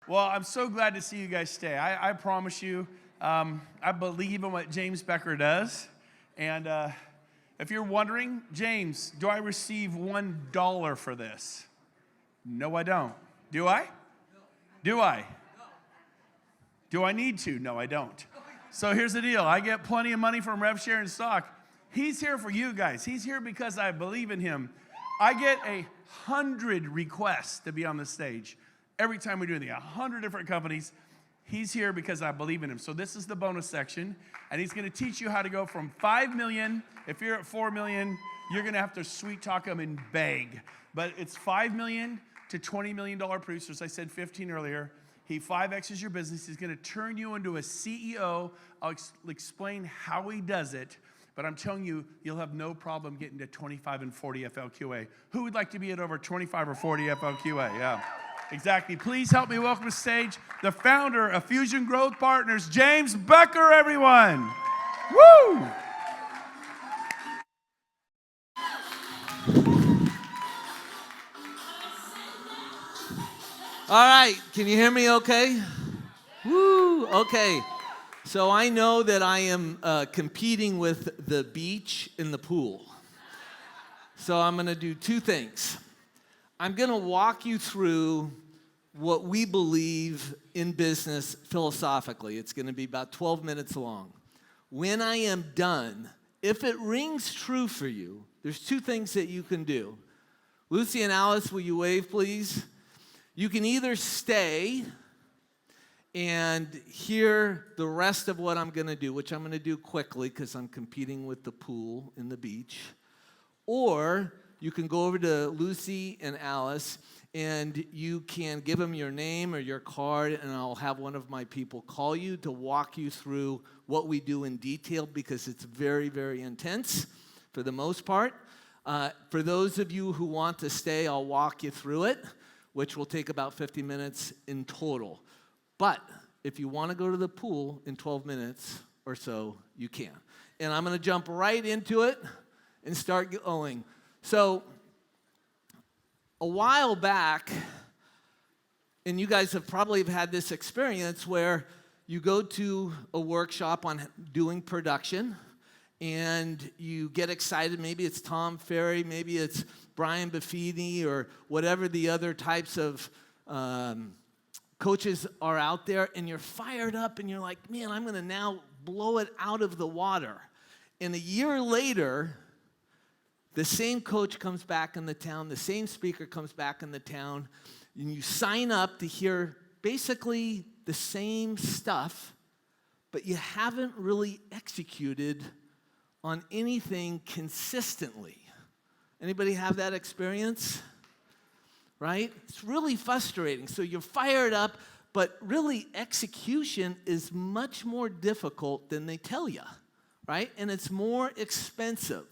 Well, I'm so glad to see you guys stay. I promise you, I believe in what James Becker does. And if you're wondering, James, do I receive $1 for this? No, I don't. Do I? Do I? Do I need to? No, I don't. So here's the deal. I get plenty of money from RevShare and stock. He's here for you guys. He's here because I believe in him. I get 100 requests to be on the stage. Every time we do anything, 100 different companies. He's here because I believe in him. So this is the bonus section, and he's going to teach you how to go from 5 million. If you're at 4 million, you're going to have to sweet talk him and beg. But it's 5 million to $20 million producers. I said 15 earlier. He 5X's your business. He's going to turn you into a CEO. I'll explain how he does it. But I'm telling you, you'll have no problem getting to 25 and 40 FLQA. Who would like to be at over 25 or 40 FLQA? Yeah. Exactly. Please help me welcome to the stage the founder of Fusion Growth Partners, James Becker, everyone. Woo! All right, can you hear me okay? Woo, okay. So I know that I am competing with the beach and the pool. So I'm going to do two things. I'm going to walk you through what we believe in business philosophically. It's going to be about 12 minutes long. When I am done, if it rings true for you, there's two things that you can do. Lucy and Alice, will you wave, please? You can either stay and hear the rest of what I'm going to do, which I'm going to do quickly because I'm competing with the pool and the beach, or you can go over to Lucy and Alice and you can give them your name or your card, and I'll have one of my people call you to walk you through what we do in detail because it's very, very intense for the most part. For those of you who want to stay, I'll walk you through it, which will take about 50 minutes in total. But if you want to go to the pool in 12 minutes or so, you can. And I'm going to jump right into it and start going. So a while back, and you guys have probably had this experience where you go to a workshop on doing production, and you get excited. Maybe it's Tom Ferry, maybe it's Brian Buffini, or whatever the other types of coaches are out there, and you're fired up, and you're like, man, I'm going to now blow it out of the water. And a year later, the same coach comes back in the town, the same speaker comes back in the town, and you sign up to hear basically the same stuff, but you haven't really executed on anything consistently. Anybody have that experience? Right? It's really frustrating. So you're fired up, but really execution is much more difficult than they tell you, right? And it's more expensive.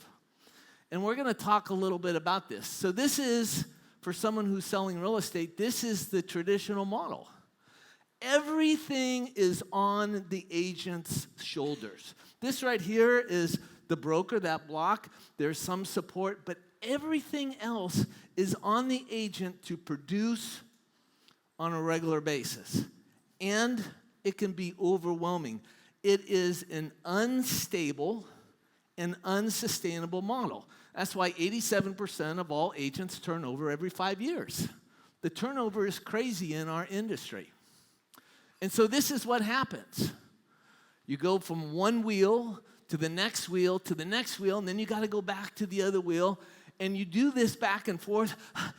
And we're going to talk a little bit about this. So this is, for someone who's selling real estate, this is the traditional model. Everything is on the agent's shoulders. This right here is the broker, that block. There's some support, but everything else is on the agent to produce on a regular basis. And it can be overwhelming. It is an unstable and unsustainable model. That's why 87% of all agents turn over every 5 years. The turnover is crazy in our industry. And so this is what happens. You go from one wheel to the next wheel to the next wheel, and then you got to go back to the other wheel. And you do this back and forth.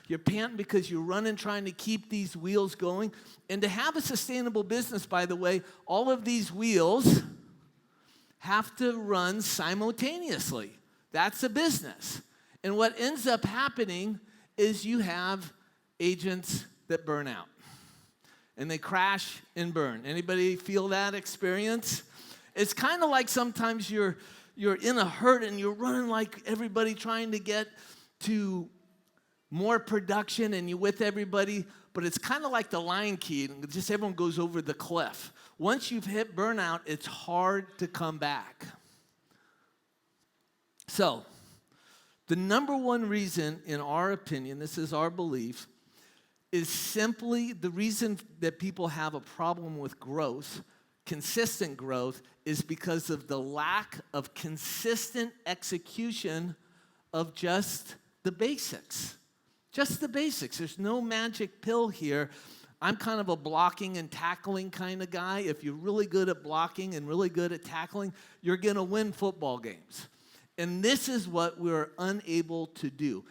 You're panting because you're running, trying to keep these wheels going. And to have a sustainable business, by the way, all of these wheels have to run simultaneously. That's a business. And what ends up happening is you have agents that burn out. And they crash and burn. Anybody feel that experience? It's kind of like sometimes you're in a hurt and you're running like everybody trying to get to more production and you're with everybody, but it's kind of like the Lion King, and just everyone goes over the cliff. Once you've hit burnout, it's hard to come back. So, the number one reason, in our opinion, this is our belief, is simply the reason that people have a problem with growth, consistent growth, is because of the lack of consistent execution of just the basics. Just the basics. There's no magic pill here. I'm kind of a blocking and tackling kind of guy. If you're really good at blocking and really good at tackling, you're going to win football games. And this is what we're unable to do.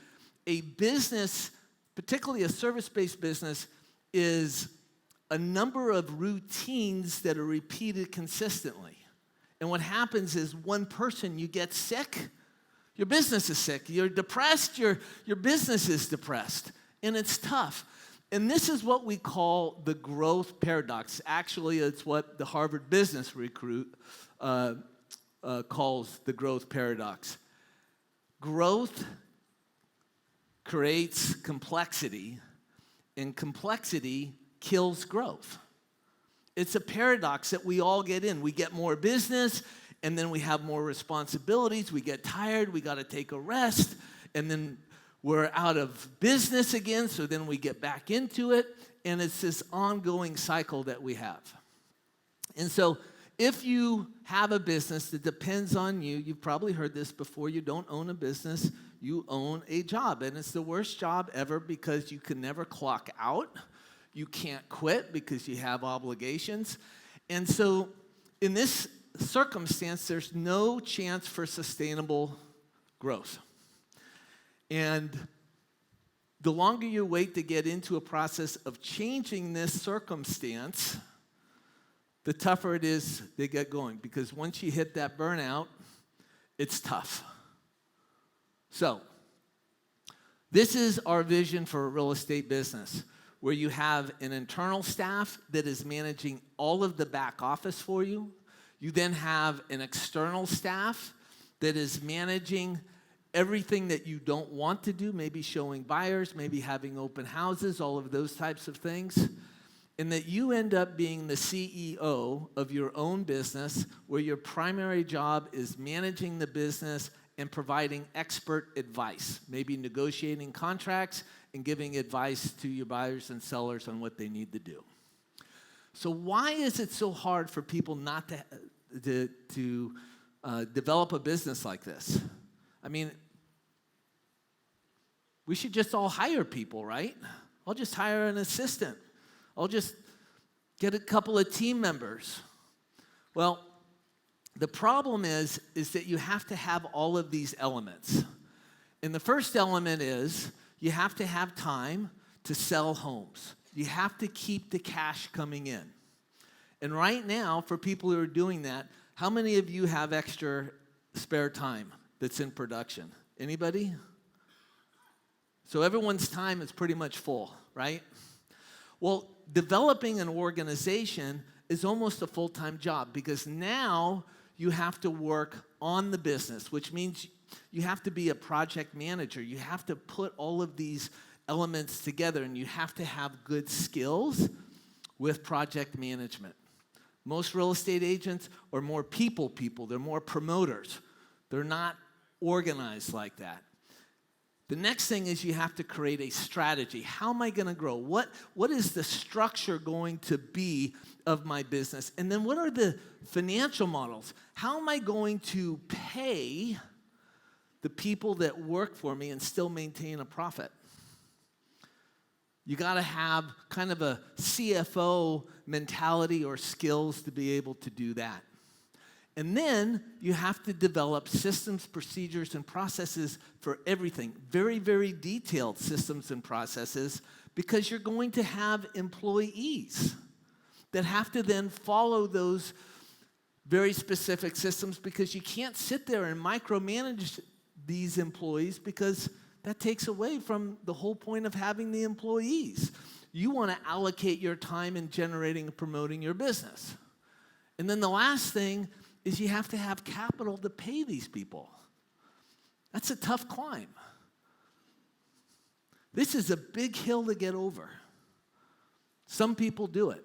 A business, particularly a service-based business, is a number of routines that are repeated consistently. And what happens is one person, you get sick, your business is sick. You're depressed, your business is depressed. And it's tough. And this is what we call the growth paradox. Actually, it's what the Harvard Business Recruit calls the growth paradox. Growth creates complexity, and complexity kills growth. It's a paradox that we all get in. We get more business, and then we have more responsibilities. We get tired, we got to take a rest, and then we're out of business again, so then we get back into it, and it's this ongoing cycle that we have. And so if you have a business that depends on you, you've probably heard this before, you don't own a business, you own a job. And it's the worst job ever because you can never clock out. You can't quit because you have obligations. And so in this circumstance, there's no chance for sustainable growth. And the longer you wait to get into a process of changing this circumstance, the tougher it is to get going. Because once you hit that burnout, it's tough. So, this is our vision for a real estate business, where you have an internal staff that is managing all of the back office for you. You then have an external staff that is managing everything that you don't want to do, maybe showing buyers, maybe having open houses, all of those types of things. And that you end up being the CEO of your own business, where your primary job is managing the business and providing expert advice, maybe negotiating contracts and giving advice to your buyers and sellers on what they need to do. So why is it so hard for people not to develop a business like this? I mean, we should just all hire people, right? I'll just hire an assistant. I'll just get a couple of team members. Well, the problem is that you have to have all of these elements. And the first element is you have to have time to sell homes. You have to keep the cash coming in. And right now, for people who are doing that, how many of you have extra spare time that's in production? Anybody? So everyone's time is pretty much full, right? Well, developing an organization is almost a full-time job because now you have to work on the business, which means you have to be a project manager. You have to put all of these elements together, and you have to have good skills with project management. Most real estate agents are more people. They're more promoters. They're not organized like that. The next thing is you have to create a strategy. How am I going to grow? What is the structure going to be of my business? And then what are the financial models? How am I going to pay the people that work for me and still maintain a profit? You got to have kind of a CFO mentality or skills to be able to do that. And then you have to develop systems, procedures, and processes for everything. Very, very detailed systems and processes, because you're going to have employees that have to then follow those very specific systems, because you can't sit there and micromanage these employees, because that takes away from the whole point of having the employees. You want to allocate your time in generating and promoting your business. And then the last thing is you have to have capital to pay these people. That's a tough climb. This is a big hill to get over. Some people do it.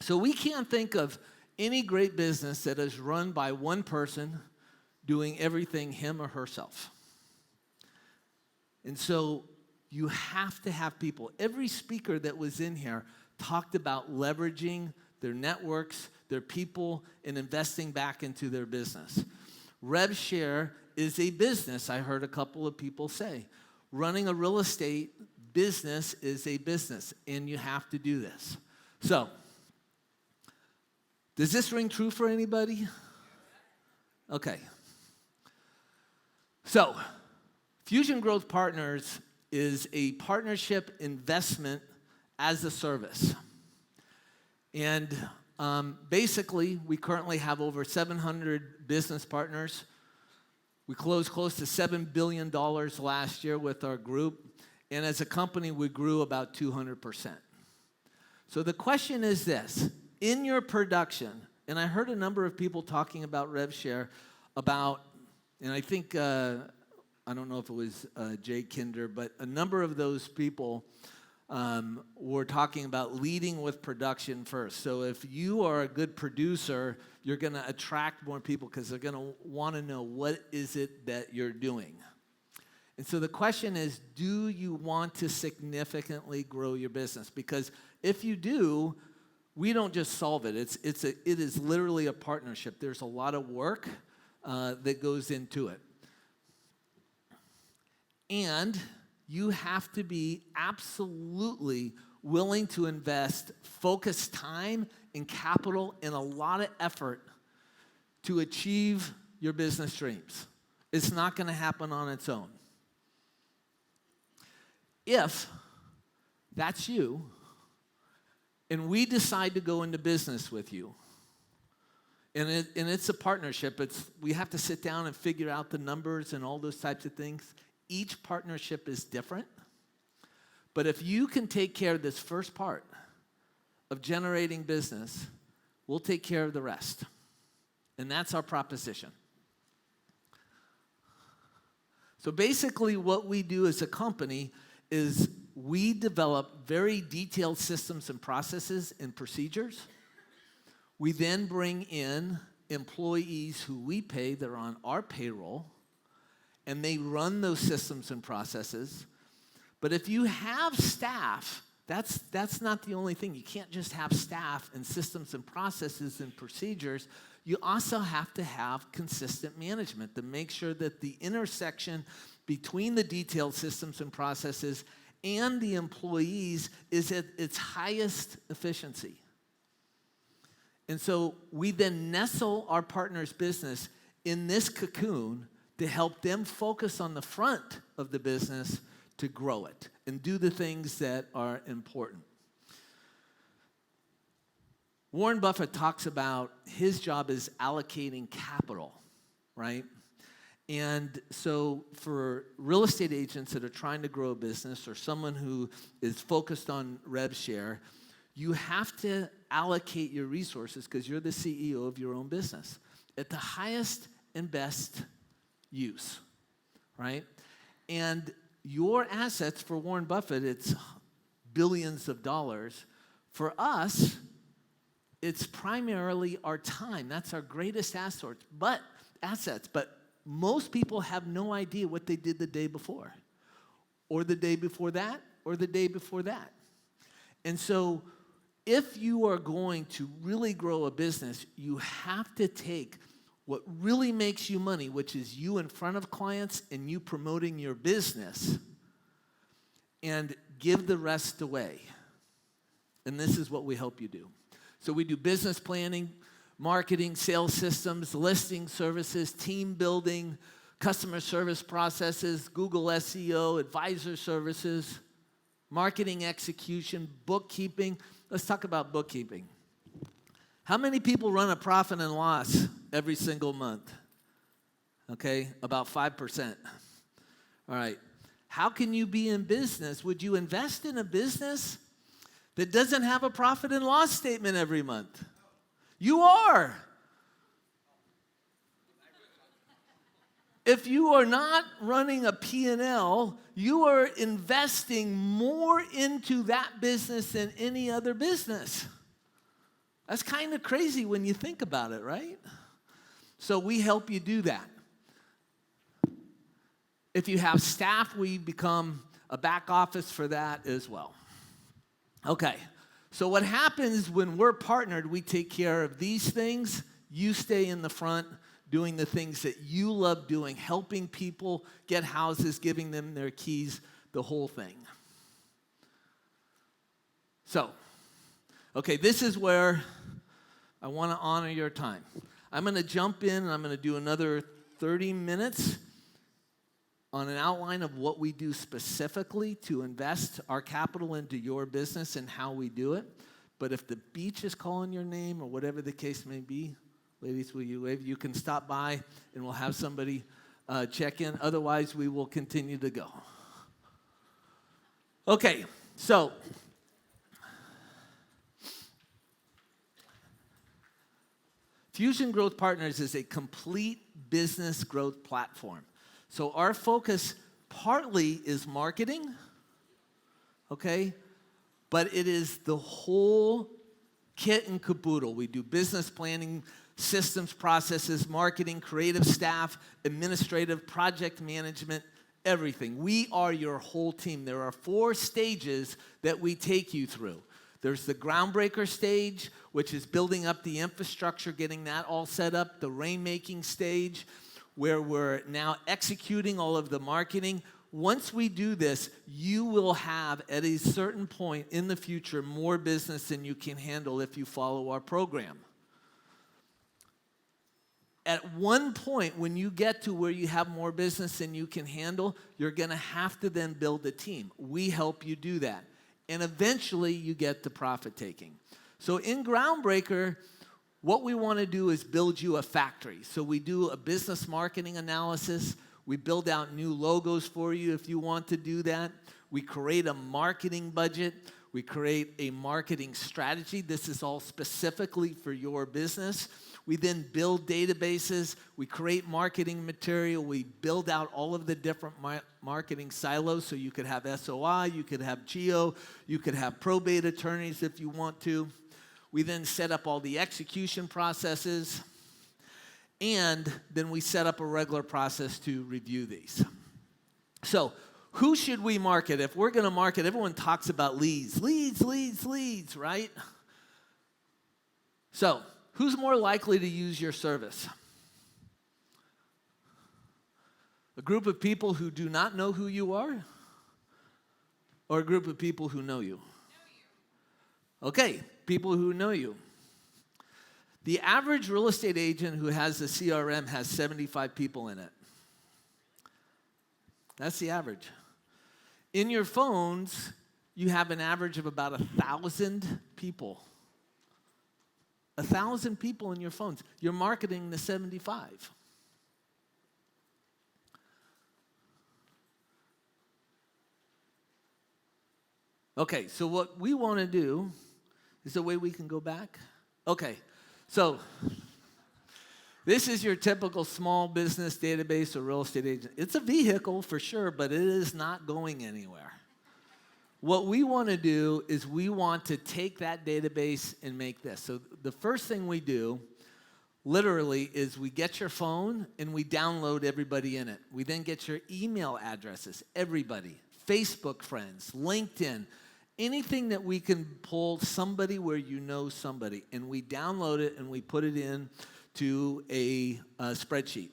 So we can't think of any great business that is run by one person doing everything him or herself. And so you have to have people. Every speaker that was in here talked about leveraging their networks, their people, and investing back into their business. Rev share is a business, I heard a couple of people say. Running a real estate business is a business, and you have to do this. So, does this ring true for anybody? Okay. So, Fusion Growth Partners is a partnership investment as a service. And basically, we currently have over 700 business partners. We closed close to $7 billion last year with our group. And as a company, we grew about 200%. So the question is this. In your production, and I heard a number of people talking about RevShare, and I think, I don't know if it was Jay Kinder, but a number of those people were talking about leading with production first. So if you are a good producer, you're going to attract more people because they're going to want to know what is it that you're doing. And so the question is, do you want to significantly grow your business? Because if you do, we don't just solve it. It is literally a partnership. There's a lot of work that goes into it. And you have to be absolutely willing to invest focused time and capital and a lot of effort to achieve your business dreams. It's not going to happen on its own. If that's you, and we decide to go into business with you, and it's a partnership, we have to sit down and figure out the numbers and all those types of things. Each partnership is different. But if you can take care of this first part of generating business, we'll take care of the rest. And that's our proposition. So basically what we do as a company is we develop very detailed systems and processes and procedures. We then bring in employees who we pay that are on our payroll, and they run those systems and processes. But if you have staff, that's not the only thing. You can't just have staff and systems and processes and procedures. You also have to have consistent management to make sure that the intersection between the detailed systems and processes and the employees is at its highest efficiency. And so we then nestle our partner's business in this cocoon to help them focus on the front of the business to grow it and do the things that are important. Warren Buffett talks about his job is allocating capital, right? And so for real estate agents that are trying to grow a business or someone who is focused on rev share, you have to allocate your resources because you're the CEO of your own business at the highest and best use, right? And your assets for Warren Buffett, it's billions of dollars. For us, it's primarily our time. That's our greatest assets. But most people have no idea what they did the day before, or the day before that, or the day before that. And so if you are going to really grow a business, you have to take what really makes you money, which is you in front of clients and you promoting your business, and give the rest away. And this is what we help you do. So we do business planning, marketing, sales systems, listing services, team building, customer service processes, Google SEO, advisor services, marketing execution, bookkeeping. Let's talk about bookkeeping. How many people run a profit and loss every single month? Okay, about 5%. All right. How can you be in business? Would you invest in a business that doesn't have a profit and loss statement every month? You are. If you are not running a P&L, you are investing more into that business than any other business. That's kind of crazy when you think about it, right? So we help you do that. If you have staff, we become a back office for that as well. Okay, so what happens when we're partnered, we take care of these things. You stay in the front doing the things that you love doing, helping people get houses, giving them their keys, the whole thing. So, okay, this is where I want to honor your time. I'm going to jump in and I'm going to do another 30 minutes on an outline of what we do specifically to invest our capital into your business and how we do it. But if the beach is calling your name or whatever the case may be, ladies, will you wave? You can stop by and we'll have somebody check in. Otherwise, we will continue to go. Okay, so Fusion Growth Partners is a complete business growth platform. So our focus partly is marketing, okay? But it is the whole kit and caboodle. We do business planning, systems, processes, marketing, creative staff, administrative, project management, everything. We are your whole team. There are 4 stages that we take you through. There's the groundbreaker stage, which is building up the infrastructure, getting that all set up. The rainmaking stage, where we're now executing all of the marketing. Once we do this, you will have, at a certain point in the future, more business than you can handle if you follow our program. At one point, when you get to where you have more business than you can handle, you're going to have to then build a team. We help you do that. And eventually, you get to profit taking. So in Groundbreaker, what we want to do is build you a factory. So we do a business marketing analysis. We build out new logos for you if you want to do that. We create a marketing budget. We create a marketing strategy. This is all specifically for your business. We then build databases. We create marketing material. We build out all of the different marketing silos. So you could have SOI, you could have GEO, you could have probate attorneys if you want to. We then set up all the execution processes, and then we set up a regular process to review these. So who should we market? If we're going to market, everyone talks about leads, right? So who's more likely to use your service? A group of people who do not know who you are? Or a group of people who know you? Okay, people who know you. The average real estate agent who has a CRM has 75 people in it. That's the average. In your phones, you have an average of about 1,000 people. 1,000 people in your phones. You're marketing to 75. Okay, so what we want to do, is there a way we can go back? Okay, so this is your typical small business database or real estate agent. It's a vehicle for sure, but it is not going anywhere. What we want to do is we want to take that database and make this. So the first thing we do, literally, is we get your phone and we download everybody in it. We then get your email addresses, everybody, Facebook friends, LinkedIn, anything that we can pull somebody where you know somebody, and we download it and we put it in to a spreadsheet.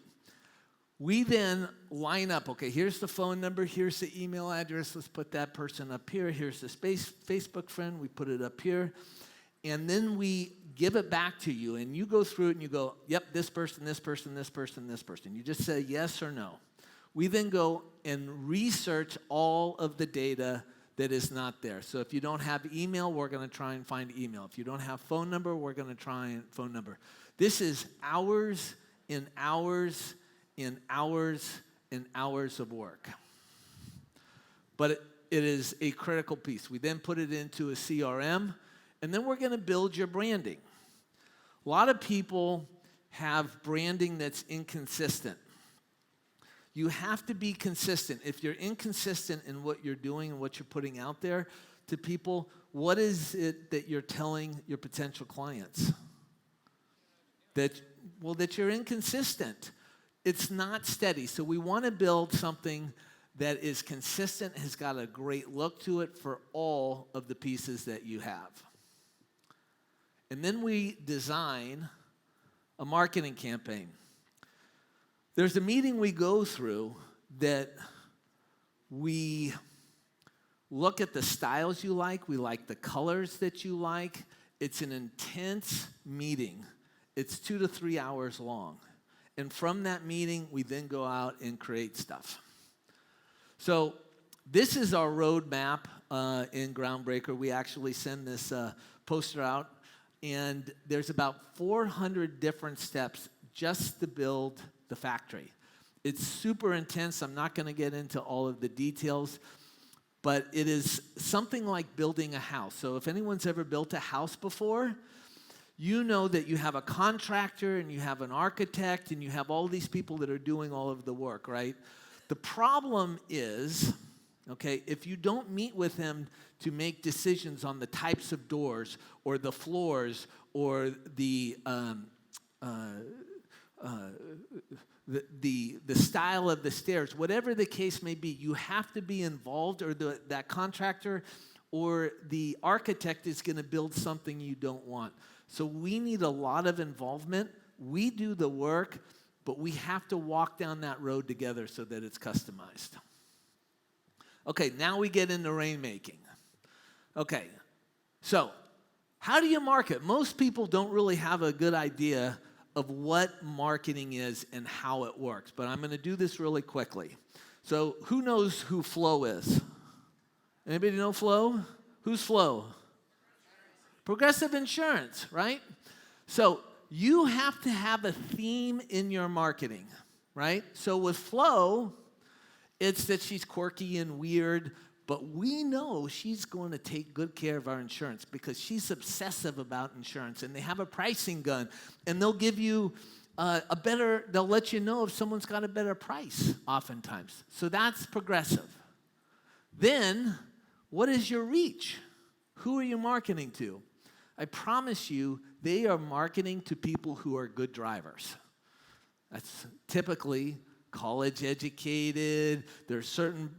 We then line up, okay, here's the phone number, here's the email address, let's put that person up here, here's the Facebook friend, we put it up here, and then we give it back to you, and you go through it and you go, yep, this person, this person, this person, this person. You just say yes or no. We then go and research all of the data that is not there. So if you don't have email, we're going to try and find email. If you don't have phone number, we're going to try and phone number. This is hours and hours and hours and hours of work. But it is a critical piece. We then put it into a CRM, and then we're going to build your branding. A lot of people have branding that's inconsistent. You have to be consistent. If you're inconsistent in what you're doing and what you're putting out there to people, what is it that you're telling your potential clients? That you're inconsistent. It's not steady. So we want to build something that is consistent, has got a great look to it for all of the pieces that you have. And then we design a marketing campaign. There's a meeting we go through that we look at the styles you like. We like the colors that you like. It's an intense meeting. It's 2 to 3 hours long. And from that meeting, we then go out and create stuff. So this is our roadmap in Groundbreaker. We actually send this poster out, and there's about 400 different steps just to build the factory. It's super intense. I'm not going to get into all of the details, but it is something like building a house. So if anyone's ever built a house before, you know that you have a contractor and you have an architect and you have all these people that are doing all of the work, right? The problem is, okay, if you don't meet with them to make decisions on the types of doors or the floors or the style of the stairs, whatever the case may be, you have to be involved, or that contractor or the architect is going to build something you don't want. So we need a lot of involvement. We do the work, but we have to walk down that road together so that it's customized. Okay, now we get into rainmaking. Okay, so how do you market? Most people don't really have a good idea of what marketing is and how it works, but I'm going to do this really quickly. So who knows who Flo is? Anybody know Flo? Who's Flo? Progressive Insurance, right? So you have to have a theme in your marketing, right? So with Flo, it's that she's quirky and weird, but we know she's going to take good care of our insurance because she's obsessive about insurance, and they have a pricing gun, and they'll give you they'll let you know if someone's got a better price oftentimes. So that's progressive. Then, what is your reach? Who are you marketing to? I promise you, they are marketing to people who are good drivers. That's typically college educated. There's certain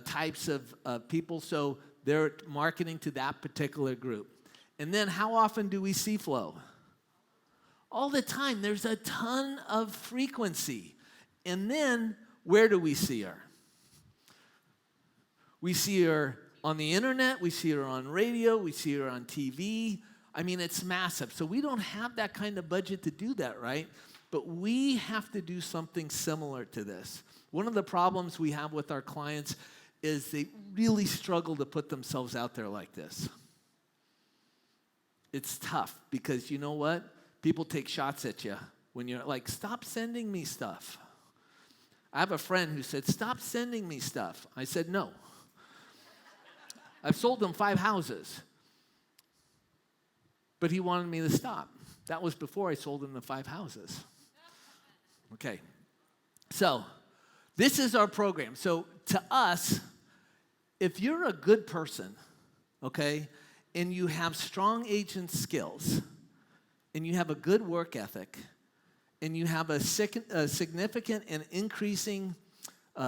types of people, so they're marketing to that particular group. And then how often do we see Flo? All the time. There's a ton of frequency. And then where do we see her? We see her on the internet, we see her on radio, we see her on TV. I mean, it's massive. So we don't have that kind of budget to do that, right? But we have to do something similar to this. One of the problems we have with our clients is they really struggle to put themselves out there like this. It's tough because you know what? People take shots at you when you're like, stop sending me stuff. I have a friend who said, stop sending me stuff. I said, no. I've sold him 5 houses. But he wanted me to stop. That was before I sold him the 5 houses. Okay. So, this is our program. So, to us, if you're a good person, okay, and you have strong agent skills, and you have a good work ethic, and you have a significant and increasing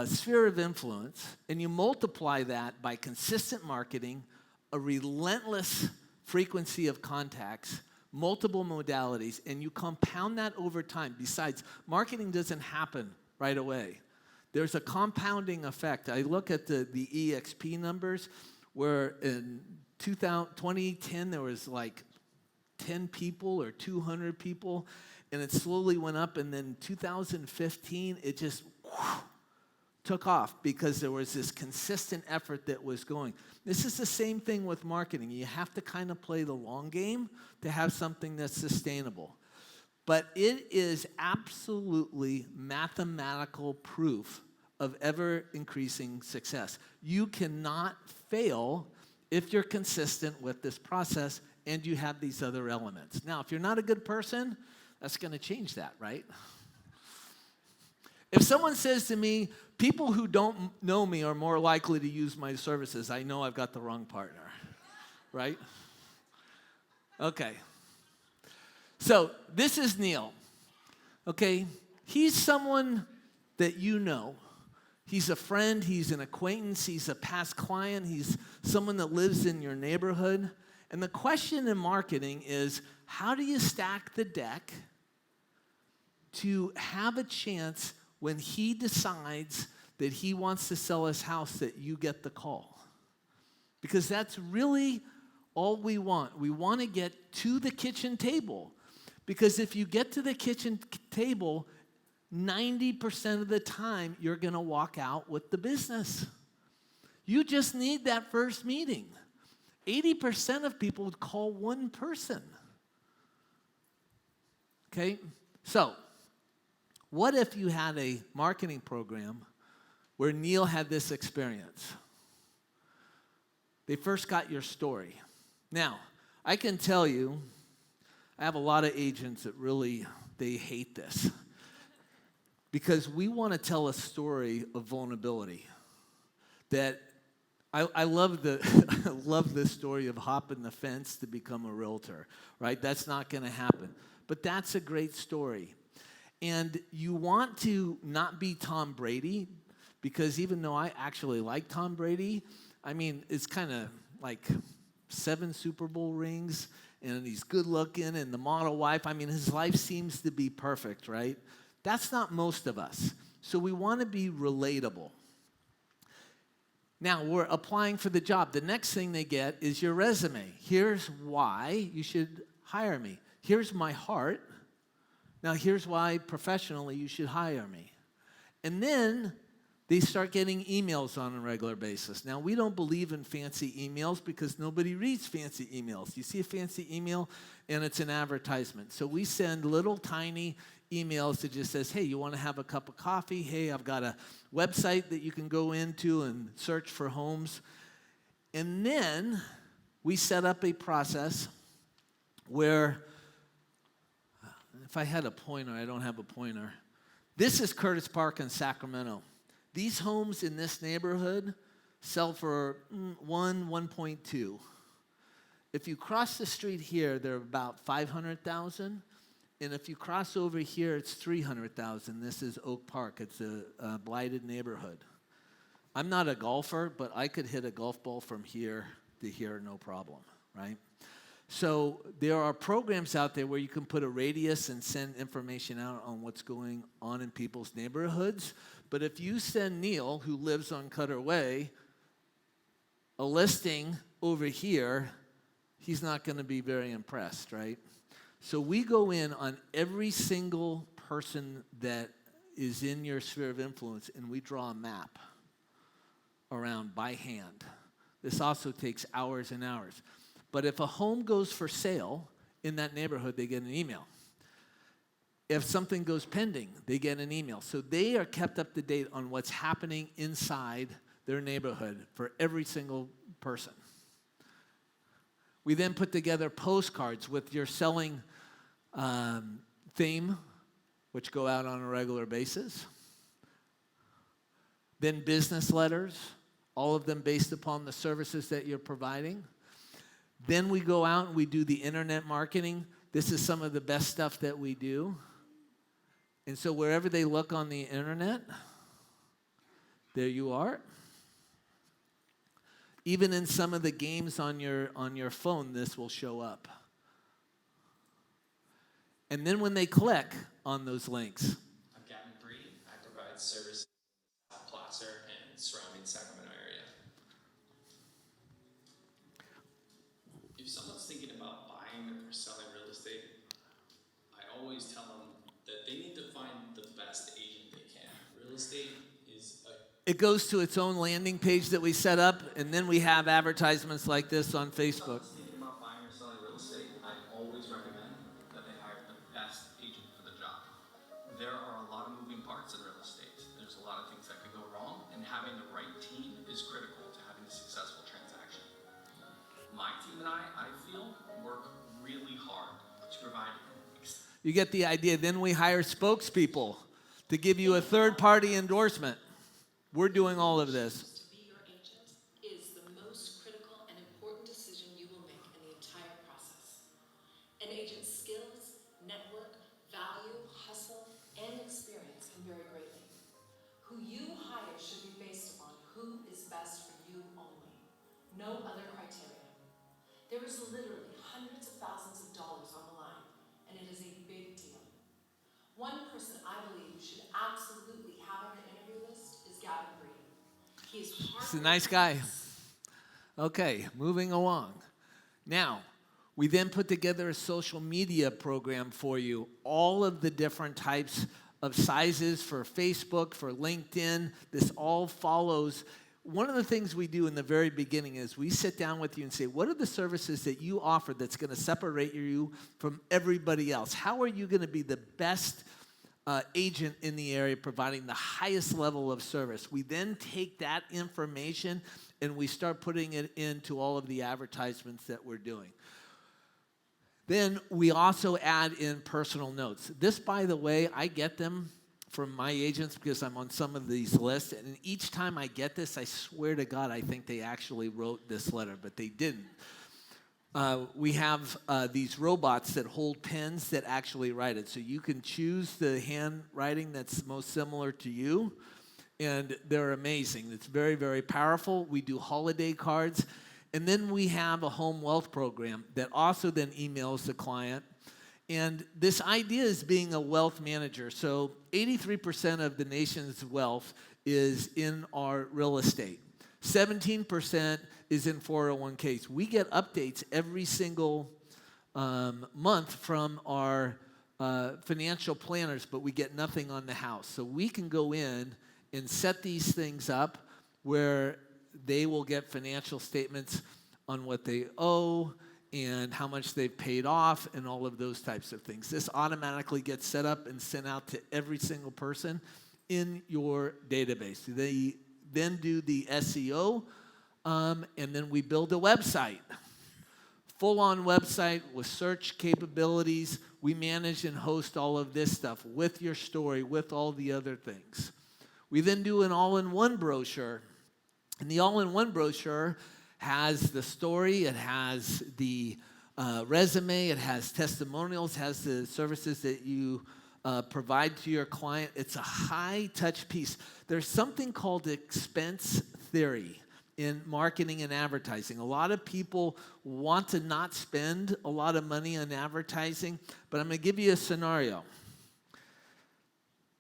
sphere of influence, and you multiply that by consistent marketing, a relentless frequency of contacts, multiple modalities, and you compound that over time. Besides, marketing doesn't happen right away. There's a compounding effect. I look at the EXP numbers, where in 2010 there was like 10 people or 200 people, and it slowly went up, and then 2015 it just took off because there was this consistent effort that was going. This is the same thing with marketing. You have to kind of play the long game to have something that's sustainable. But it is absolutely mathematical proof of ever-increasing success. You cannot fail if you're consistent with this process and you have these other elements. Now, if you're not a good person, that's going to change that, right? If someone says to me, people who don't know me are more likely to use my services, I know I've got the wrong partner, right? Okay. So this is Neil, okay? He's someone that you know. He's a friend, he's an acquaintance, he's a past client, he's someone that lives in your neighborhood. And the question in marketing is, how do you stack the deck to have a chance when he decides that he wants to sell his house that you get the call? Because that's really all we want. We want to get to the kitchen table. Because if you get to the kitchen table, 90% of the time, you're going to walk out with the business. You just need that first meeting. 80% of people would call one person. Okay? So, what if you had a marketing program where Neil had this experience? They first got your story. Now, I can tell you, I have a lot of agents that really, they hate this. Because we want to tell a story of vulnerability. That I love the I love the story of hopping the fence to become a realtor, right? That's not going to happen. But that's a great story. And you want to not be Tom Brady, because even though I actually like Tom Brady, I mean, it's kind of like 7 Super Bowl rings, and he's good looking, and the model wife, I mean, his life seems to be perfect, right? That's not most of us. So we want to be relatable. Now, we're applying for the job. The next thing they get is your resume. Here's why you should hire me. Here's my heart. Now, here's why professionally you should hire me. And then they start getting emails on a regular basis. Now, we don't believe in fancy emails because nobody reads fancy emails. You see a fancy email, and it's an advertisement. So we send little tiny emails that just says, hey, you want to have a cup of coffee? Hey, I've got a website that you can go into and search for homes. And then we set up a process where, if I had a pointer, I don't have a pointer. This is Curtis Park in Sacramento. These homes in this neighborhood sell for 1.2. If you cross the street here, they're about 500,000. And if you cross over here, it's 300,000. This is Oak Park. It's a blighted neighborhood. I'm not a golfer, but I could hit a golf ball from here to here, no problem, right? So there are programs out there where you can put a radius and send information out on what's going on in people's neighborhoods. But if you send Neil, who lives on Cutter Way, a listing over here, he's not going to be very impressed, right? So we go in on every single person that is in your sphere of influence, and we draw a map around by hand. This also takes hours and hours. But if a home goes for sale in that neighborhood, they get an email. If something goes pending, they get an email. So they are kept up to date on what's happening inside their neighborhood for every single person. We then put together postcards with your selling theme, which go out on a regular basis. Then business letters, all of them based upon the services that you're providing. Then we go out and we do the internet marketing. This is some of the best stuff that we do. And so wherever they look on the internet, there you are. Even in some of the games on your phone, this will show up. And then when they click on those links. I'm Captain Bree. I provide services in South Placer and surrounding Sacramento area. If someone's thinking about buying or selling real estate, I always tell them that they need to find the best agent they can. Real estate is It goes to its own landing page that we set up, and then we have advertisements like this on Facebook. thinking about buying or selling real estate, I always recommend that they hire the best agent for the job. There are a lot of moving parts in real estate. There's a lot of things that could go wrong, and having the right team is critical to having a successful transaction. My team and I feel, work really hard to provide. You get the idea. Then we hire spokespeople to give you a third-party endorsement. We're doing all of this. To be your agent is the most critical and important decision you will make in the entire process. An agent's skills, network, value, hustle, and experience can vary greatly. Who you hire should be No other criteria. There is literally hundreds of thousands of dollars on the line, and it is a big deal. One person I believe you should absolutely have on your interview list is Gavin Green. He is He's a nice guy. Okay, moving along. Now, we then put together a social media program for you, all of the different types of sizes for Facebook, for LinkedIn. This all follows. One of the things we do in the very beginning is we sit down with you and say, what are the services that you offer that's going to separate you from everybody else? How are you going to be the best agent in the area providing the highest level of service? We then take that information and we start putting it into all of the advertisements that we're doing. Then we also add in personal notes. This, by the way, I get them from my agents because I'm on some of these lists. And each time I get this, I swear to God, I think they actually wrote this letter, but they didn't. We have these robots that hold pens that actually write it. So you can choose the handwriting that's most similar to you. And they're amazing. It's very, very powerful. We do holiday cards. And then we have a home wealth program that also then emails the client. And this idea is being a wealth manager. So 83% of the nation's wealth is in our real estate. 17% is in 401ks. We get updates every single month from our financial planners, but we get nothing on the house. So we can go in and set these things up where they will get financial statements on what they owe and how much they've paid off and all of those types of things. This automatically gets set up and sent out to every single person in your database. They then do the SEO, and then we build a website. Full-on website with search capabilities. We manage and host all of this stuff with your story, with all the other things. We then do an all-in-one brochure. And the all-in-one brochure has the story, it has the resume, it has testimonials, has the services that you provide to your client. It's a high-touch piece. There's something called expense theory in marketing and advertising. A lot of people want to not spend a lot of money on advertising, but I'm going to give you a scenario.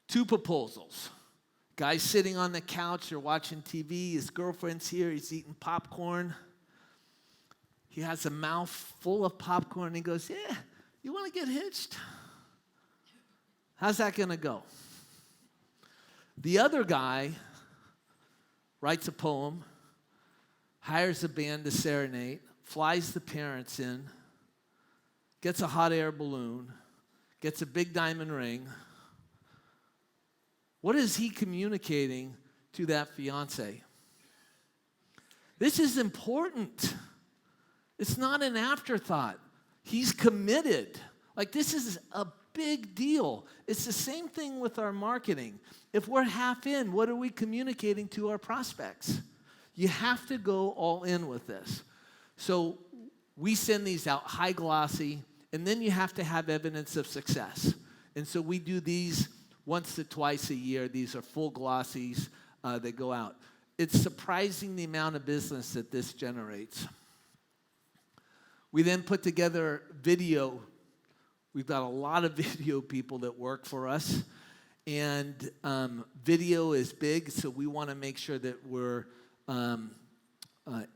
2 proposals. Guy's sitting on the couch, they're watching TV, his girlfriend's here, he's eating popcorn. He has a mouth full of popcorn, and he goes, yeah, you want to get hitched? How's that going to go? The other guy writes a poem, hires a band to serenade, flies the parents in, gets a hot air balloon, gets a big diamond ring. What is he communicating to that fiance? This is important. It's not an afterthought. He's committed. Like, this is a big deal. It's the same thing with our marketing. If we're half in, what are we communicating to our prospects? You have to go all in with this. So we send these out high glossy, and then you have to have evidence of success. And so we do these once to twice a year. These are full glossies that go out. It's surprising the amount of business that this generates. We then put together video. We've got a lot of video people that work for us. And video is big, so we want to make sure that we're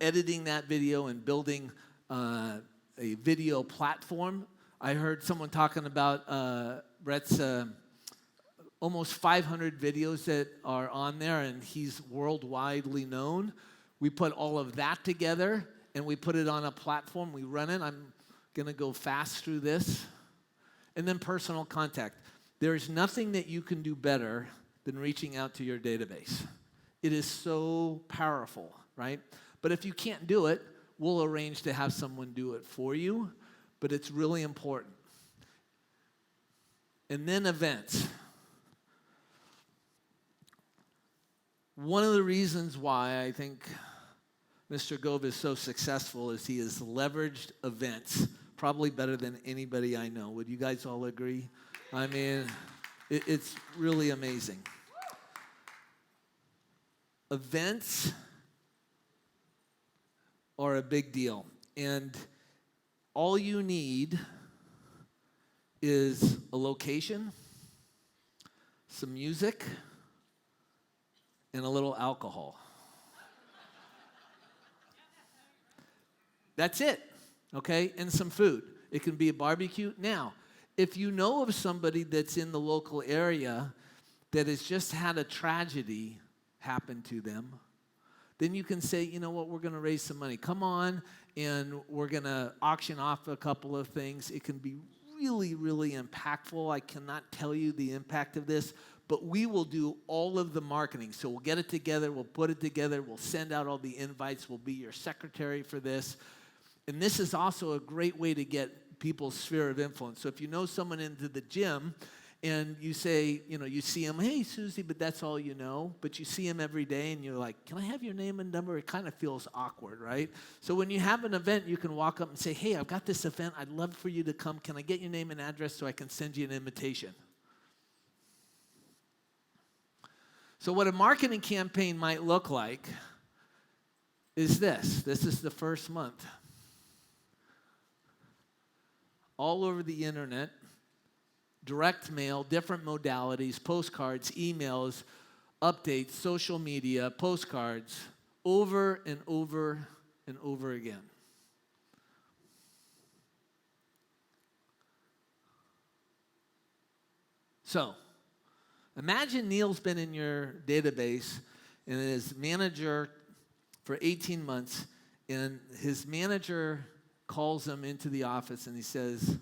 editing that video and building a video platform. I heard someone talking about Brett's almost 500 videos that are on there, and he's worldwide known. We put all of that together, and we put it on a platform. We run it. I'm going to go fast through this. And then personal contact. There's nothing that you can do better than reaching out to your database. It is so powerful, right? But if you can't do it, we'll arrange to have someone do it for you, but it's really important. And then events. One of the reasons why I think Mr. Gove is so successful is he has leveraged events probably better than anybody I know. Would you guys all agree? I mean, it's really amazing. Events are a big deal. And all you need is a location, some music, and a little alcohol. That's it, okay? And some food. It can be a barbecue. Now, if you know of somebody that's in the local area that has just had a tragedy happen to them, then you can say, you know what, we're going to raise some money. Come on, and we're going to auction off a couple of things. It can be really, really impactful. I cannot tell you the impact of this, but we will do all of the marketing. So we'll get it together, we'll put it together, we'll send out all the invites, we'll be your secretary for this. And this is also a great way to get people's sphere of influence. So if you know someone into the gym and you say, you know, you see him, hey, Susie, but that's all you know. But you see him every day and you're like, can I have your name and number? It kind of feels awkward, right? So when you have an event, you can walk up and say, hey, I've got this event. I'd love for you to come. Can I get your name and address so I can send you an invitation? So what a marketing campaign might look like is this. This is the first month. All over the internet, direct mail, different modalities, postcards, emails, updates, social media, postcards, over and over and over again. So, imagine Neil's been in your database and is manager for 18 months, and his manager calls him into the office and he says,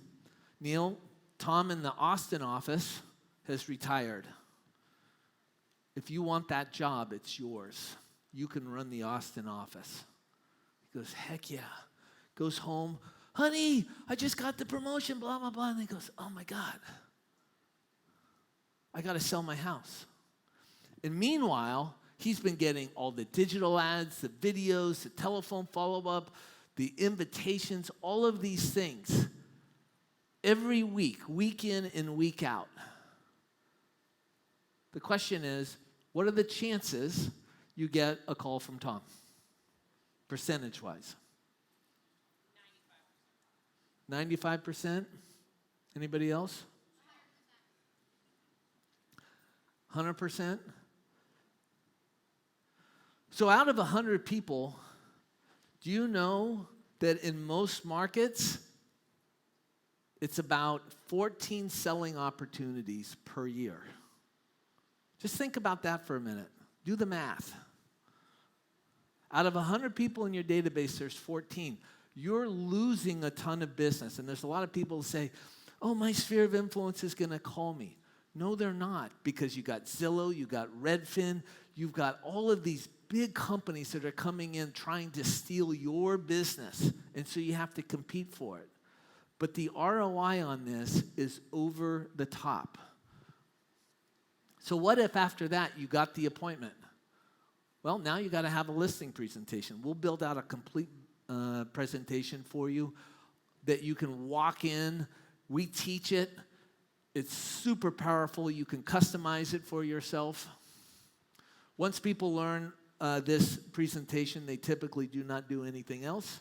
Neil, Tom in the Austin office has retired. If you want that job, it's yours. You can run the Austin office. He goes, heck yeah. Goes home, honey, I just got the promotion, blah, blah, blah. And he goes, oh my God, I got to sell my house. And meanwhile, he's been getting all the digital ads, the videos, the telephone follow-up, the invitations, all of these things. Every week, week in and week out. The question is, what are the chances you get a call from Tom? Percentage-wise. 95%. Anybody else? 100%. So out of 100 people, do you know that in most markets, it's about 14 selling opportunities per year? Just think about that for a minute. Do the math. Out of 100 people in your database, there's 14. You're losing a ton of business. And there's a lot of people who say, oh, my sphere of influence is going to call me. No, they're not, because you got Zillow, you got Redfin, you've got all of these big companies that are coming in trying to steal your business, and so you have to compete for it. But the ROI on this is over the top. So what if after that you got the appointment? Well, now you got to have a listing presentation. We'll build out a complete presentation for you that you can walk in. We teach it. It's super powerful. You can customize it for yourself. Once people learn this presentation, they typically do not do anything else.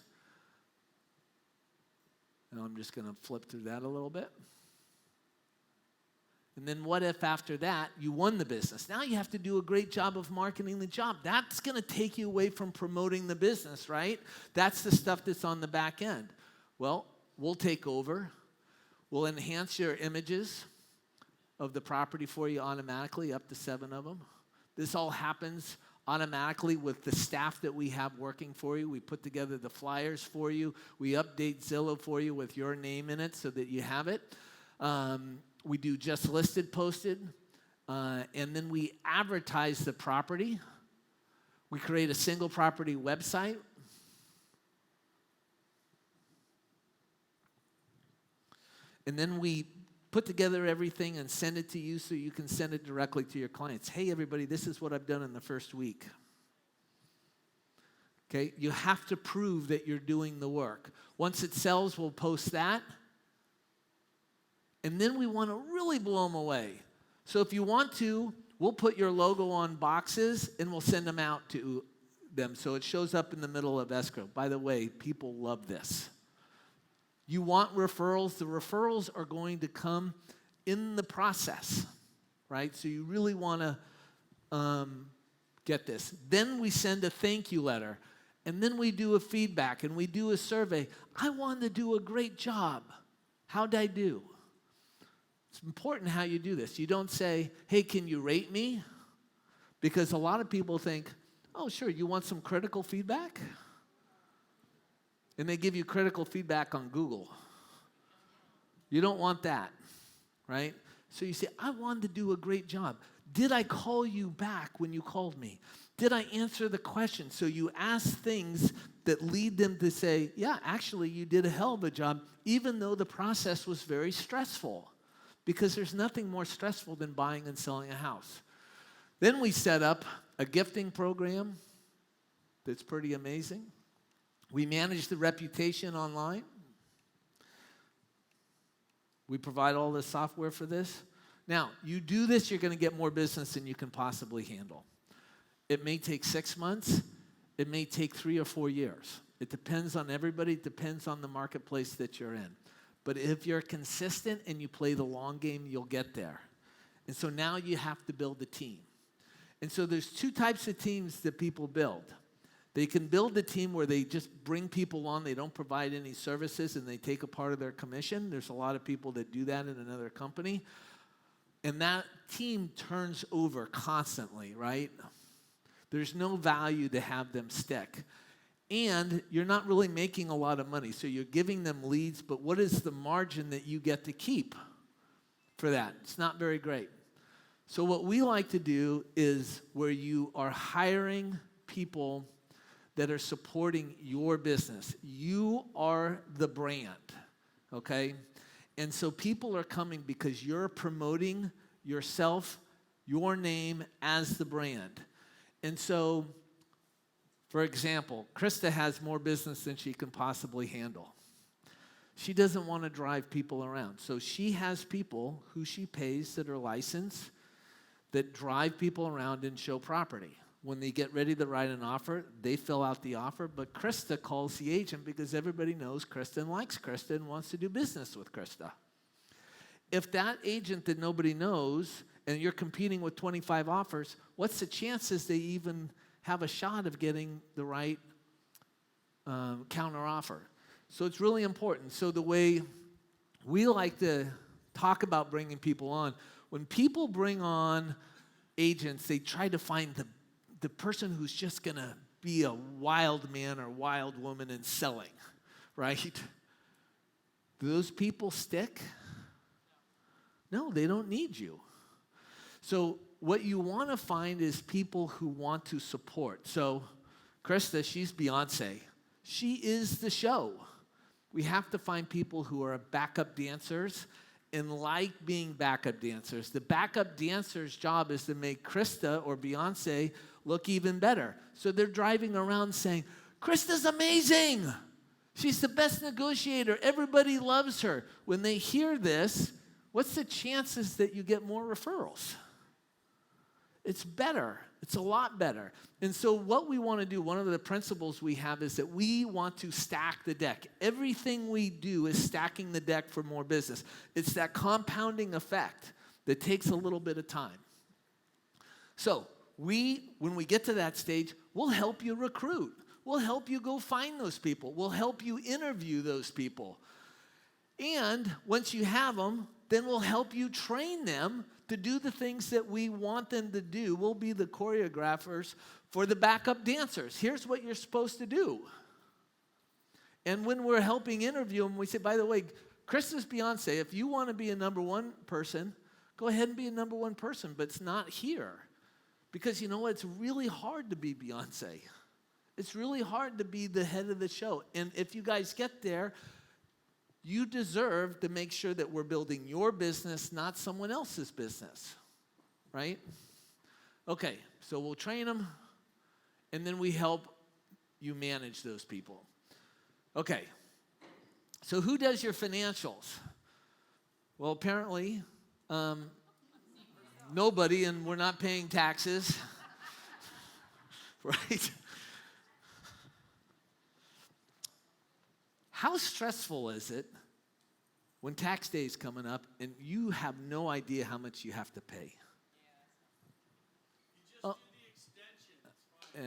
And I'm just going to flip through that a little bit. And then what if after that you won the business? Now you have to do a great job of marketing the job. That's going to take you away from promoting the business, right? That's the stuff that's on the back end. Well, we'll take over. We'll enhance your images of the property for you automatically, up to 7 of them. This all happens automatically with the staff that we have working for you. We put together the flyers for you. We update Zillow for you with your name in it so that you have it. We do just listed, posted, and then we advertise the property. We create a single property website. And then we put together everything and send it to you so you can send it directly to your clients. Hey, everybody, this is what I've done in the first week. Okay, you have to prove that you're doing the work. Once it sells, we'll post that. And then we want to really blow them away. So if you want to, we'll put your logo on boxes and we'll send them out to them. So it shows up in the middle of escrow. By the way, people love this. You want referrals? The referrals are going to come in the process, right? So you really want to get this. Then we send a thank you letter. And then we do a feedback and we do a survey. I wanted to do a great job. How'd I do? It's important how you do this. You don't say, hey, can you rate me? Because a lot of people think, oh, sure, you want some critical feedback? And they give you critical feedback on Google. You don't want that, right? So you say, I wanted to do a great job. Did I call you back when you called me? Did I answer the question? So you ask things that lead them to say, yeah, actually, you did a hell of a job, even though the process was very stressful. Because there's nothing more stressful than buying and selling a house. Then we set up a gifting program that's pretty amazing. We manage the reputation online. We provide all the software for this. Now, you do this, you're going to get more business than you can possibly handle. It may take 6 months. It may take 3 or 4 years. It depends on everybody. It depends on the marketplace that you're in. But if you're consistent and you play the long game, you'll get there. And so now you have to build a team. And so there's 2 types of teams that people build. They can build a team where they just bring people on, they don't provide any services, and they take a part of their commission. There's a lot of people that do that in another company. And that team turns over constantly, right? There's no value to have them stick. And you're not really making a lot of money. So you're giving them leads, but what is the margin that you get to keep for that? It's not very great. So what we like to do is where you are hiring people that are supporting your business. You are the brand, okay? And so people are coming because you're promoting yourself, your name as the brand. And so, for example, Krista has more business than she can possibly handle. She doesn't want to drive people around. So she has people who she pays that are licensed that drive people around and show property. When they get ready to write an offer, they fill out the offer, but Krista calls the agent because everybody knows Krista and likes Krista and wants to do business with Krista. If that agent that nobody knows and you're competing with 25 offers, what's the chances they even have a shot of getting the right counter offer? So it's really important. So the way we like to talk about bringing people on, when people bring on agents, they try to find the person who's just going to be a wild man or wild woman in selling, right? Do those people stick? No, they don't need you. So what you want to find is people who want to support. So Krista, she's Beyonce. She is the show. We have to find people who are backup dancers and like being backup dancers. The backup dancer's job is to make Krista or Beyonce look even better. So they're driving around saying, Krista's amazing. She's the best negotiator. Everybody loves her. When they hear this, what's the chances that you get more referrals? It's better. It's a lot better. And so what we want to do, one of the principles we have is that we want to stack the deck. Everything we do is stacking the deck for more business. It's that compounding effect that takes a little bit of time. So when we get to that stage, we'll help you recruit. We'll help you go find those people. We'll help you interview those people. And once you have them, then we'll help you train them to do the things that we want them to do. We'll be the choreographers for the backup dancers. Here's what you're supposed to do. And when we're helping interview them, we say, by the way, Krista's Beyonce. If you want to be a number one person, go ahead and be a number one person, but it's not here. Because you know what? It's really hard to be Beyonce. It's really hard to be the head of the show. And if you guys get there, you deserve to make sure that we're building your business, not someone else's business, right? Okay, so we'll train them, and then we help you manage those people. Okay, so who does your financials? Well, apparently, nobody, and we're not paying taxes, right? How stressful is it when tax day is coming up and you have no idea how much you have to pay? Oh, yeah.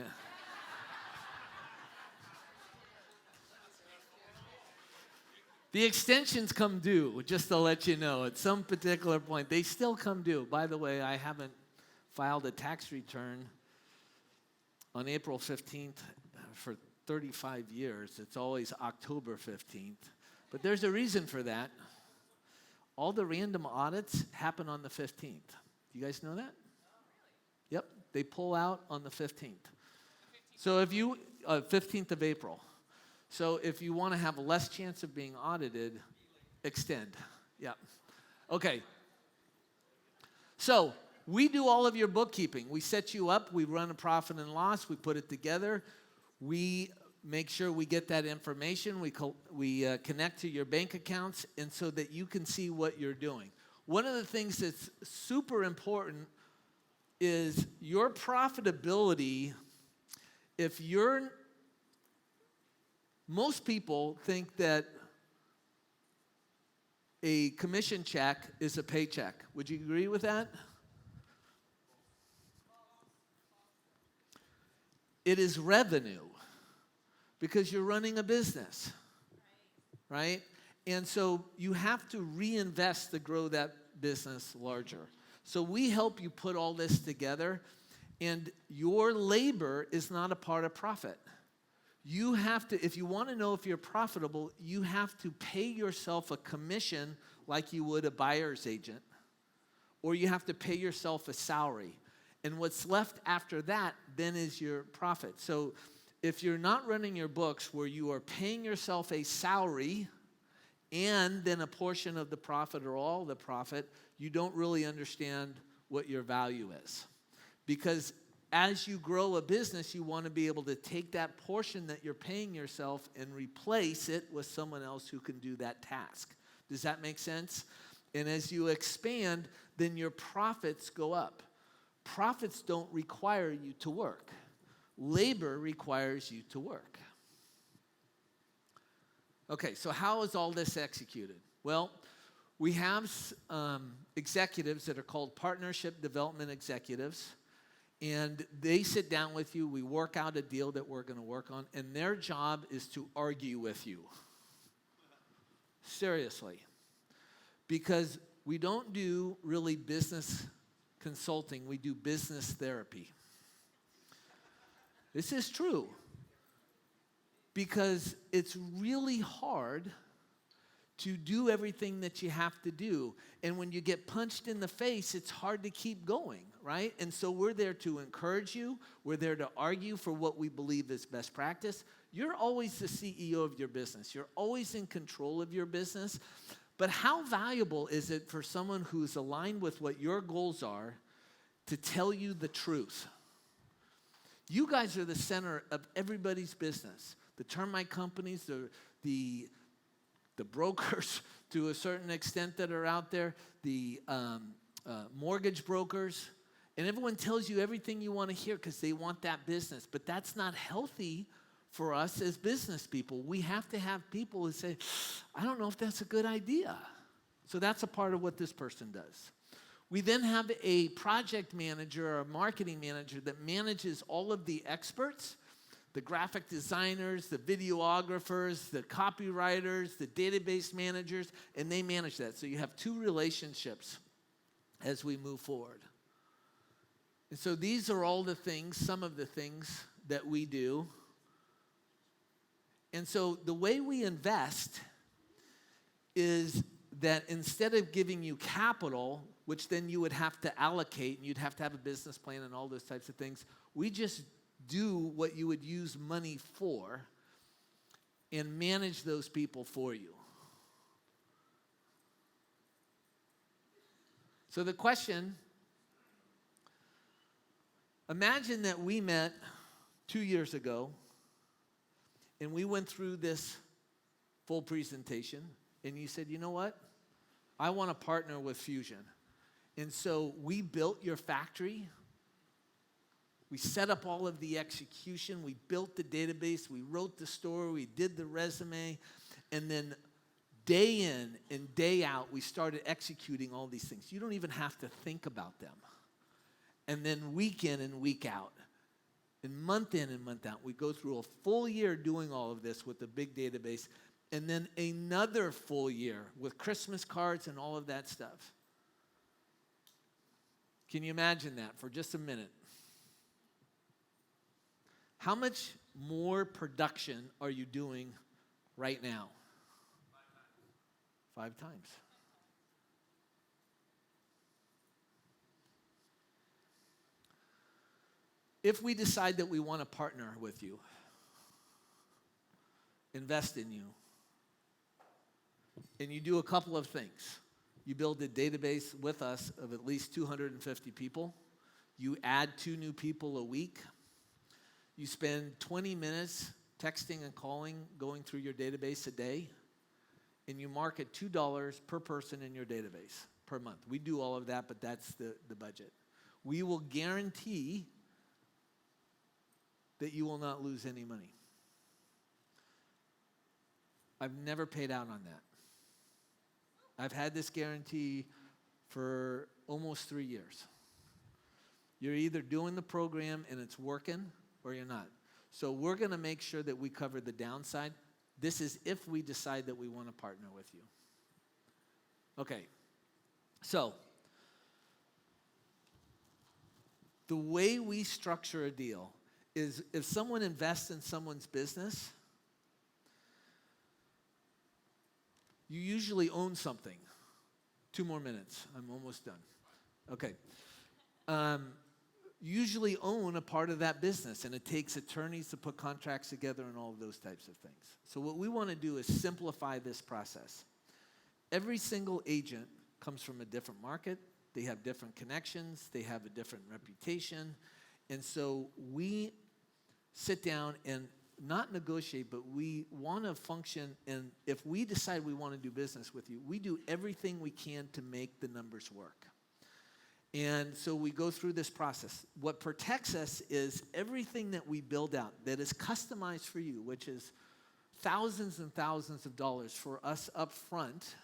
The extensions come due, just to let you know, at some particular point. They still come due. By the way, I haven't filed a tax return on April 15th for 35 years. It's always October 15th. But there's a reason for that. All the random audits happen on the 15th. You guys know that? Yep, they pull out on the 15th. So if you, 15th of April. So if you want to have less chance of being audited, extend. Yeah. Okay. So we do all of your bookkeeping. We set you up. We run a profit and loss. We put it together. We make sure we get that information. We connect to your bank accounts, and so that you can see what you're doing. One of the things that's super important is your profitability. Most people think that a commission check is a paycheck. Would you agree with that? It is revenue because you're running a business, right? And so you have to reinvest to grow that business larger. So we help you put all this together, and your labor is not a part of profit. You have to, if you want to know if you're profitable, you have to pay yourself a commission like you would a buyer's agent, or you have to pay yourself a salary. And what's left after that then is your profit. So if you're not running your books where you are paying yourself a salary and then a portion of the profit or all the profit, you don't really understand what your value is. Because as you grow a business, you want to be able to take that portion that you're paying yourself and replace it with someone else who can do that task. Does that make sense? And as you expand, then your profits go up. Profits don't require you to work. Labor requires you to work. Okay, so how is all this executed? Well, we have executives that are called partnership development executives. And they sit down with you, we work out a deal that we're going to work on, and their job is to argue with you. Seriously. Because we don't do really business consulting, we do business therapy. This is true. Because it's really hard to do everything that you have to do. And when you get punched in the face, it's hard to keep going, right? And so we're there to encourage you. We're there to argue for what we believe is best practice. You're always the CEO of your business. You're always in control of your business. But how valuable is it for someone who's aligned with what your goals are to tell you the truth? You guys are the center of everybody's business. The termite companies, the brokers to a certain extent that are out there, the mortgage brokers, and everyone tells you everything you want to hear because they want that business. But that's not healthy for us as business people. We have to have people who say, I don't know if that's a good idea. So that's a part of what this person does. We then have a project manager or a marketing manager that manages all of the experts, the graphic designers, the videographers, the copywriters, the database managers, and they manage that. So you have two relationships as we move forward. And so these are all the things, some of the things that we do. And so the way we invest is that instead of giving you capital, which then you would have to allocate, and you'd have to have a business plan and all those types of things, we just do what you would use money for and manage those people for you. So the question, imagine that we met 2 years ago and we went through this full presentation and you said, you know what? I want to partner with Fusion. And so we built your factory. We set up all of the execution. We built the database. We wrote the story. We did the resume. And then day in and day out, we started executing all these things. You don't even have to think about them. And then week in and week out, and month in and month out, we go through a full year doing all of this with a big database, and then another full year with Christmas cards and all of that stuff. Can you imagine that for just a minute? How much more production are you doing right now? 5 times. If we decide that we want to partner with you, invest in you, and you do a couple of things. You build a database with us of at least 250 people. You add 2 new people a week. You spend 20 minutes texting and calling, going through your database a day. And you market $2 per person in your database per month. We do all of that, but that's the budget. We will guarantee that you will not lose any money. I've never paid out on that. I've had this guarantee for almost 3 years. You're either doing the program and it's working or you're not. So we're going to make sure that we cover the downside. This is if we decide that we want to partner with you. Okay. So the way we structure a deal is if someone invests in someone's business, you usually own something. 2 more minutes. I'm almost done. Okay. Usually own a part of that business, and it takes attorneys to put contracts together and all of those types of things. So what we want to do is simplify this process. Every single agent comes from a different market. They have different connections. They have a different reputation. And so we sit down and not negotiate, but we want to function, and if we decide we want to do business with you, we do everything we can to make the numbers work. And so we go through this process. What protects us is everything that we build out that is customized for you, which is thousands and thousands of dollars for us up front,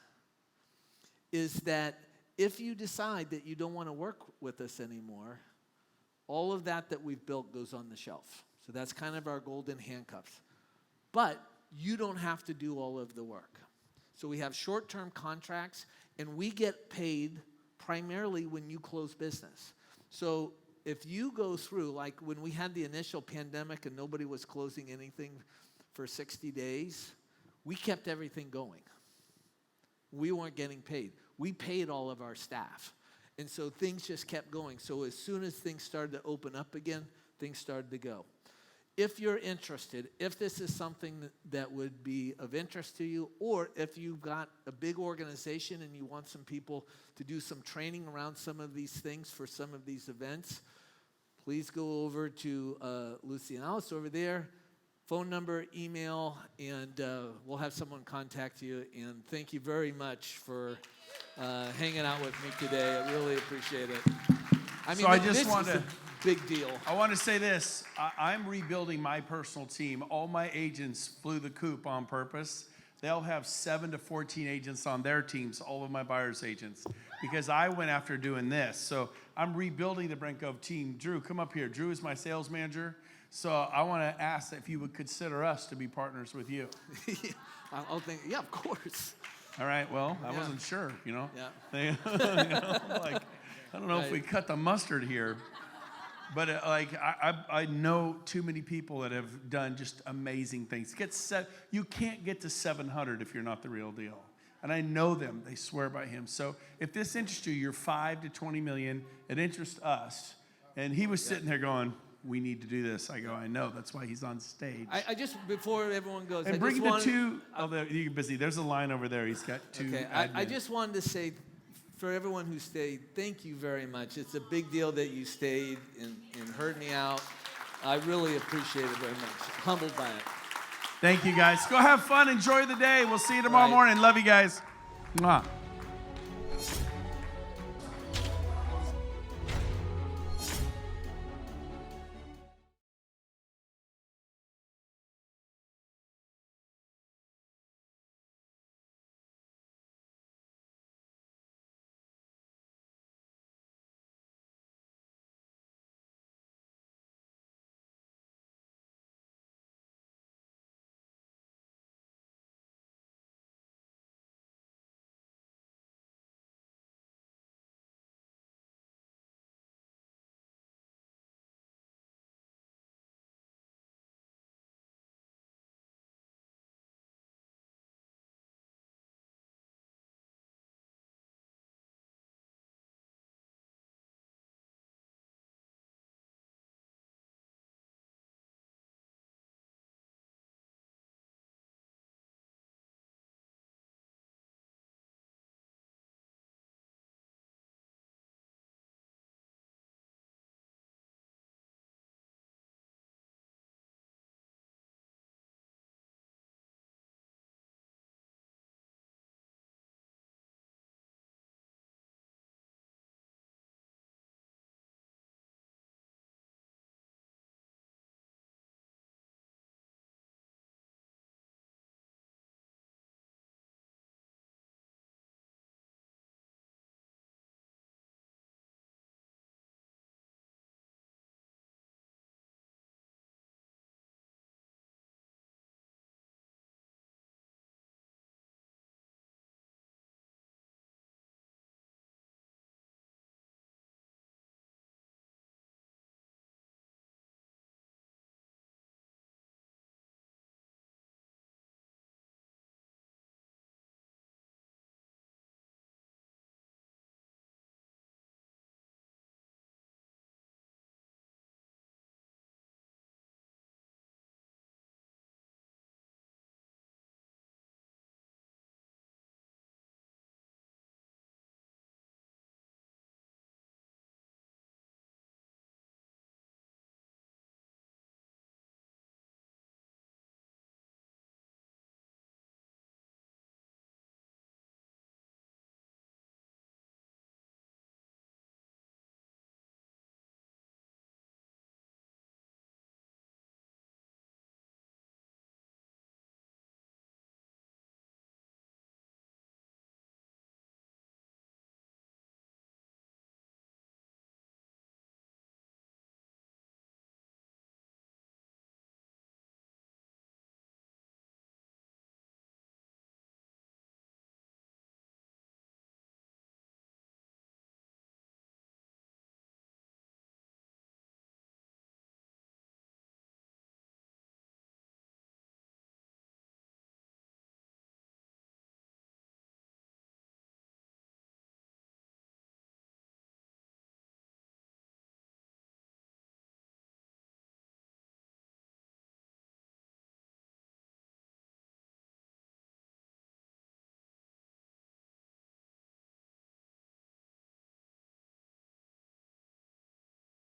is that if you decide that you don't want to work with us anymore, all of that we've built goes on the shelf. So that's kind of our golden handcuffs. But you don't have to do all of the work. So we have short-term contracts, and we get paid primarily when you close business. So if you go through, like when we had the initial pandemic and nobody was closing anything for 60 days, we kept everything going. We weren't getting paid. We paid all of our staff. And so things just kept going. So as soon as things started to open up again, things started to go. If you're interested, if this is something that would be of interest to you, or if you've got a big organization and you want some people to do some training around some of these things for some of these events, please go over to Lucy and Alice over there. Phone number, email, and we'll have someone contact you. And thank you very much for hanging out with me today. I really appreciate it. I mean, So this is a big deal. I want to say this. I'm rebuilding my personal team. All my agents flew the coop on purpose. They'll have 7 to 14 agents on their teams, all of my buyer's agents, because I went after doing this. So I'm rebuilding the Brent Gove team. Drew, come up here. Drew is my sales manager. So I want to ask if you would consider us to be partners with you. I'll think, yeah, of course. All right. Well, I Yeah. wasn't sure, you know. Yeah. Like, I don't know if we cut the mustard here. But I know too many people that have done just amazing things. You can't get to 700 if you're not the real deal. And I know them. They swear by him. So if this interests you, you're 5 to 20 million. It interests us. And he was sitting there going, we need to do this. I go, I know. That's why he's on stage. I just, before everyone goes, and bring the 2. Oh, you're busy. There's a line over there. He's got 2. Okay. I just wanted to say, for everyone who stayed, thank you very much. It's a big deal that you stayed and heard me out. I really appreciate it very much. Humbled by it. Thank you, guys. Go have fun. Enjoy the day. We'll see you tomorrow morning. Love you guys. Mwah.